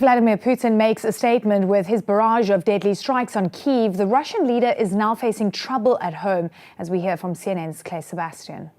Vladimir Putin makes a statement with his barrage of deadly strikes on Kyiv. The Russian leader is now facing trouble at home, as we hear from CNN's Clare Sebastian.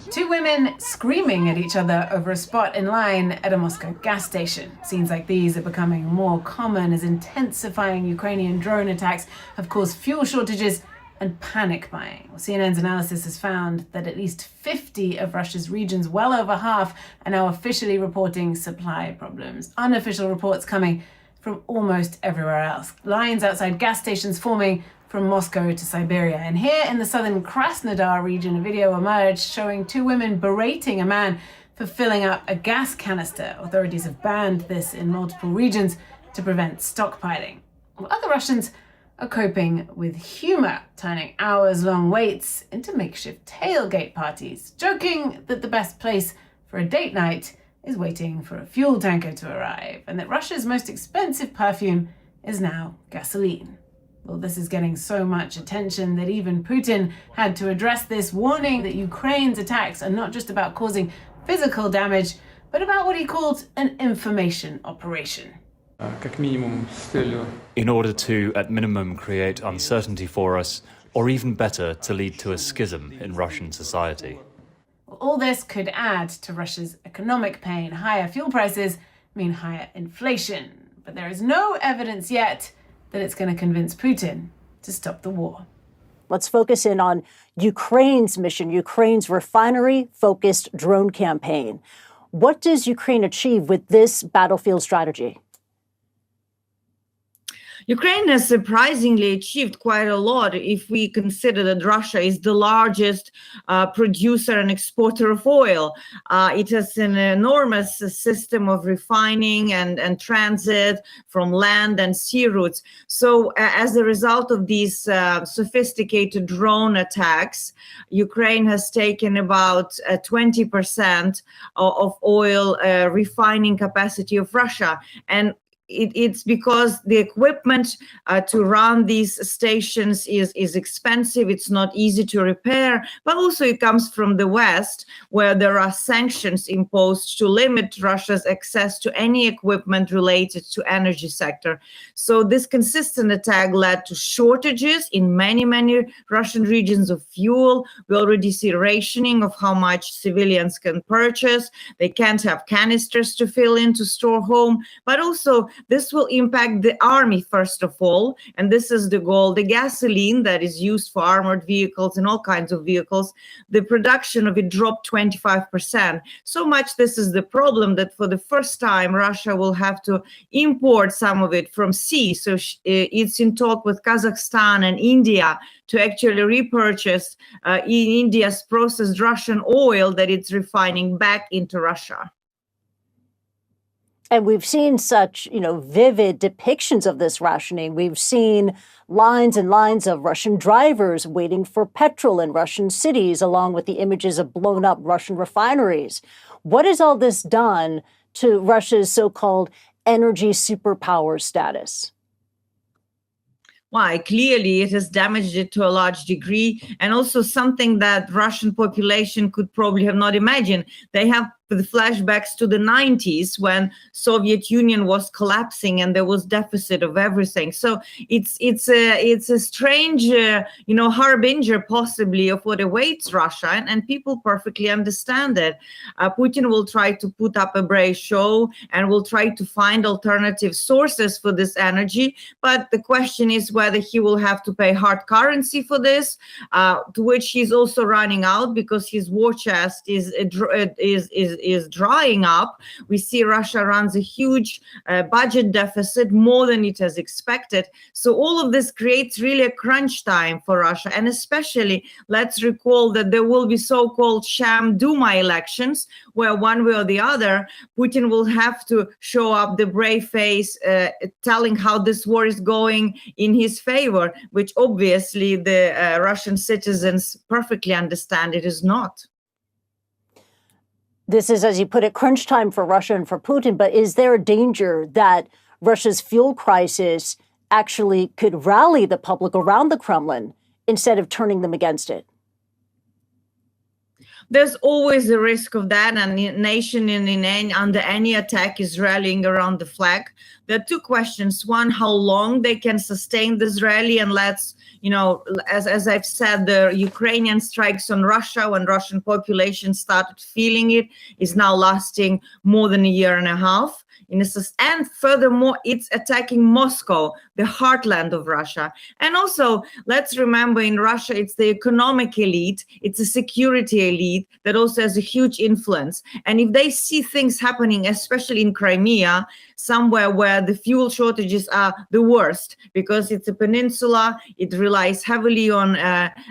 Two women screaming at each other over a spot in line at a Moscow gas station. Scenes like these are becoming more common as intensifying Ukrainian drone attacks have caused fuel shortages and panic buying. CNN's analysis has found that at least 50 of Russia's regions, well over half, are now officially reporting supply problems. Unofficial reports coming from almost everywhere else. Lines outside gas stations forming from Moscow to Siberia. And here in the southern Krasnodar region, a video emerged showing two women berating a man for filling up a gas canister. Authorities have banned this in multiple regions to prevent stockpiling. Well, other Russians are coping with humour, turning hours-long waits into makeshift tailgate parties, joking that the best place for a date night is waiting for a fuel tanker to arrive, and that Russia's most expensive perfume is now gasoline. Well, this is getting so much attention that even Putin had to address this, warning that Ukraine's attacks are not just about causing physical damage, but about what he called an information operation. In order to, at minimum, create uncertainty for us, or even better, to lead to a schism in Russian society. All this could add to Russia's economic pain. Higher fuel prices mean higher inflation. But there is no evidence yet that it's going to convince Putin to stop the war. Let's focus in on Ukraine's mission, Ukraine's refinery-focused drone campaign. What does Ukraine achieve with this battlefield strategy? Ukraine has surprisingly achieved quite a lot if we consider that Russia is the largest producer and exporter of oil. It has an enormous system of refining and transit from land and sea routes. So as a result of these sophisticated drone attacks, Ukraine has taken about 20% of oil refining capacity of Russia. And it's because the equipment to run these stations is expensive. It's not easy to repair, but also it comes from the West, where there are sanctions imposed to limit Russia's access to any equipment related to energy sector. So this consistent attack led to shortages in many Russian regions of fuel. We already see rationing of how much civilians can purchase. They can't have canisters to fill in to store home, but also this will impact the army, first of all, and this is the goal. The gasoline that is used for armored vehicles and all kinds of vehicles, the production of it dropped 25%. So much this is the problem that for the first time, Russia will have to import some of it from sea. So it's in talk with Kazakhstan and India to actually repurchase in India's processed Russian oil that it's refining back into Russia. And we've seen such, vivid depictions of this rationing. We've seen lines and lines of Russian drivers waiting for petrol in Russian cities, along with the images of blown up Russian refineries. What has all this done to Russia's so-called energy superpower status? Why? Clearly, it has damaged it to a large degree, and also something that Russian population could probably have not imagined. They have the flashbacks to the 90s when Soviet Union was collapsing and there was deficit of everything. So it's a strange, harbinger possibly of what awaits Russia, and people perfectly understand it. Putin will try to put up a brave show and will try to find alternative sources for this energy. But the question is whether he will have to pay hard currency for this, to which he's also running out because his war chest is drying up. We see Russia runs a huge budget deficit, more than it has expected. So all of this creates really a crunch time for Russia. And especially, let's recall that there will be so-called sham Duma elections, where one way or the other, Putin will have to show up the brave face, telling how this war is going in his favor, which obviously the Russian citizens perfectly understand it is not. This is, as you put it, crunch time for Russia and for Putin. But is there a danger that Russia's fuel crisis actually could rally the public around the Kremlin instead of turning them against it? there's always a risk of that, and the nation under any attack is rallying around the flag. There are two questions. One, how long they can sustain this rally, and let's, as I've said, the Ukrainian strikes on Russia, when Russian population started feeling it, is now lasting more than a year and a half. And furthermore, it's attacking Moscow, the heartland of Russia. And also, let's remember, in Russia, it's the economic elite, it's a security elite that also has a huge influence. And if they see things happening, especially in Crimea, somewhere where the fuel shortages are the worst, because it's a peninsula, it relies heavily on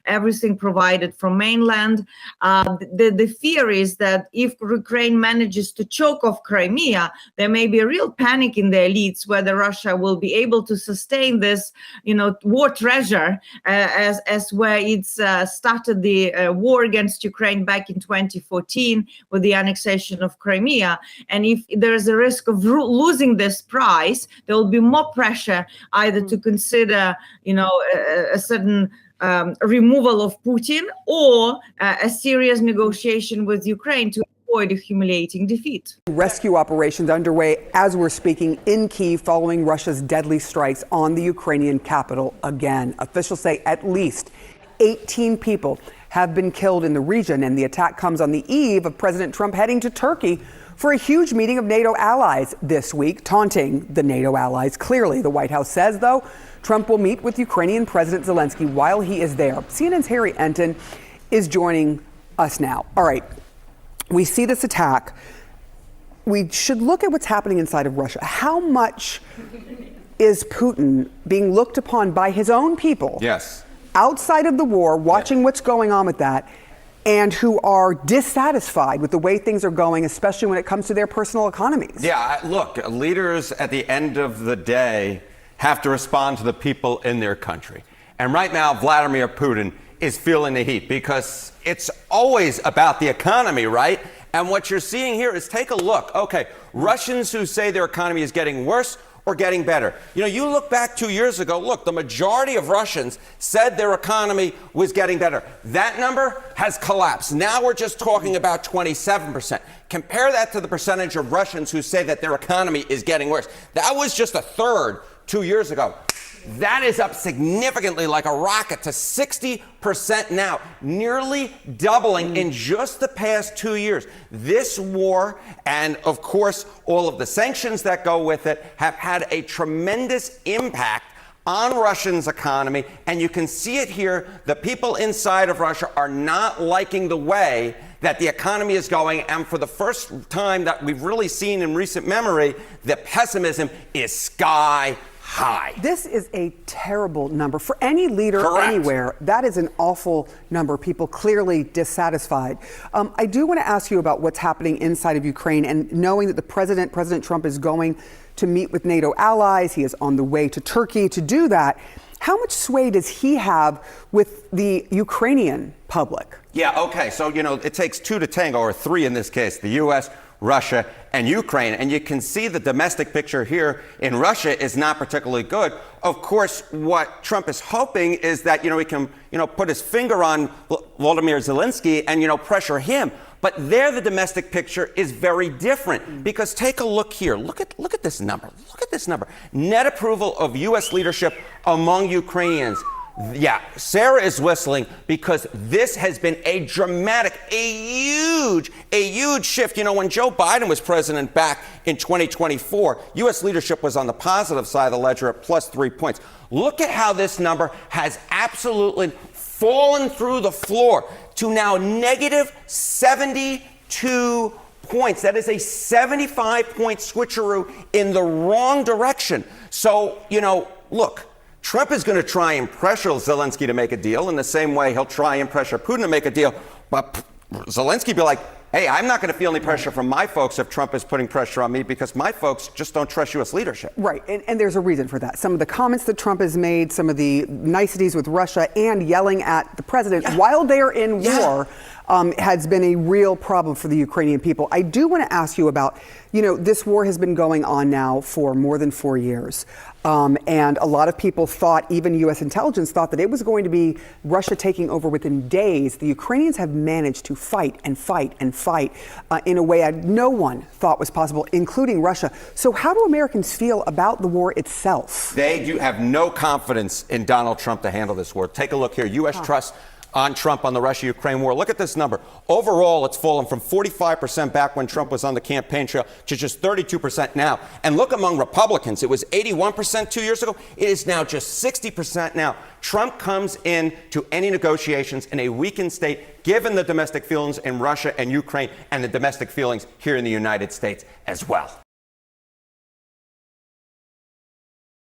everything provided from mainland. The fear is that if Ukraine manages to choke off Crimea, there may be a real panic in the elites whether Russia will be able to sustain this, war treasure as where it's started the war against Ukraine back in 2014 with the annexation of Crimea. And if there is a risk of losing this prize, there will be more pressure either to consider, a certain removal of Putin or a serious negotiation with Ukraine to avoid a humiliating defeat. Rescue operations underway as we're speaking in Kyiv following Russia's deadly strikes on the Ukrainian capital again. Officials say at least 18 people have been killed in the region, and the attack comes on the eve of President Trump heading to Turkey for a huge meeting of NATO allies this week, taunting the NATO allies. Clearly, the White House says, though, Trump will meet with Ukrainian President Zelensky while he is there. CNN's Harry Enten is joining us now. All right. We see this attack. We should look at what's happening inside of Russia. How much is Putin being looked upon by his own people? Yes. Outside of the war, watching what's going on with that, and who are dissatisfied with the way things are going, especially when it comes to their personal economies. Yeah, look, leaders at the end of the day have to respond to the people in their country. And right now, Vladimir Putin is feeling the heat because it's always about the economy, right? And what you're seeing here is, take a look. Okay, Russians who say their economy is getting worse or getting better. You look back 2 years ago, look, the majority of Russians said their economy was getting better. That number has collapsed. Now we're just talking about 27%. Compare that to the percentage of Russians who say that their economy is getting worse. That was just a third 2 years ago. That is up significantly like a rocket to 60% now, nearly doubling in just the past 2 years. This war, and of course, all of the sanctions that go with it, have had a tremendous impact on Russia's economy. And you can see it here. The people inside of Russia are not liking the way that the economy is going. And for the first time that we've really seen in recent memory, the pessimism is sky high. This is a terrible number for any leader. Correct. Anywhere. That is an awful number. People clearly dissatisfied. I do want to ask you about what's happening inside of Ukraine, and knowing that President Trump is going to meet with NATO allies. He is on the way to Turkey to do that. How much sway does he have with the Ukrainian public? Yeah, okay. So, it takes two to tango, or three in this case, the U.S., Russia, and Ukraine. And you can see the domestic picture here in Russia is not particularly good. Of course, what Trump is hoping is that, he can, put his finger on Volodymyr Zelensky and, pressure him. But there, the domestic picture is very different, because take a look here. Look at this number. Look at this number. Net approval of U.S. leadership among Ukrainians. Yeah, Sarah is whistling, because this has been a dramatic, a huge shift. When Joe Biden was president back in 2024, U.S. leadership was on the positive side of the ledger at plus 3 points. Look at how this number has absolutely fallen through the floor to now negative 72 points. That is a 75-point switcheroo in the wrong direction. So, look, Trump is going to try and pressure Zelensky to make a deal in the same way he'll try and pressure Putin to make a deal. But Zelensky be like, hey, I'm not going to feel any pressure from my folks if Trump is putting pressure on me, because my folks just don't trust U.S. leadership. Right. And there's a reason for that. Some of the comments that Trump has made, some of the niceties with Russia, and yelling at the president while they're in war. has been a real problem for the Ukrainian people. I do want to ask you about, this war has been going on now for more than 4 years. And a lot of people thought, even U.S. intelligence thought, that it was going to be Russia taking over within days. The Ukrainians have managed to fight and fight and fight in a way no one thought was possible, including Russia. So how do Americans feel about the war itself? They do have no confidence in Donald Trump to handle this war. Take a look here. U.S. trust on Trump on the Russia-Ukraine war. Look at this number. Overall, it's fallen from 45% back when Trump was on the campaign trail to just 32% now. And look among Republicans. It was 81% 2 years ago. It is now just 60% now. Trump comes in to any negotiations in a weakened state, given the domestic feelings in Russia and Ukraine and the domestic feelings here in the United States as well.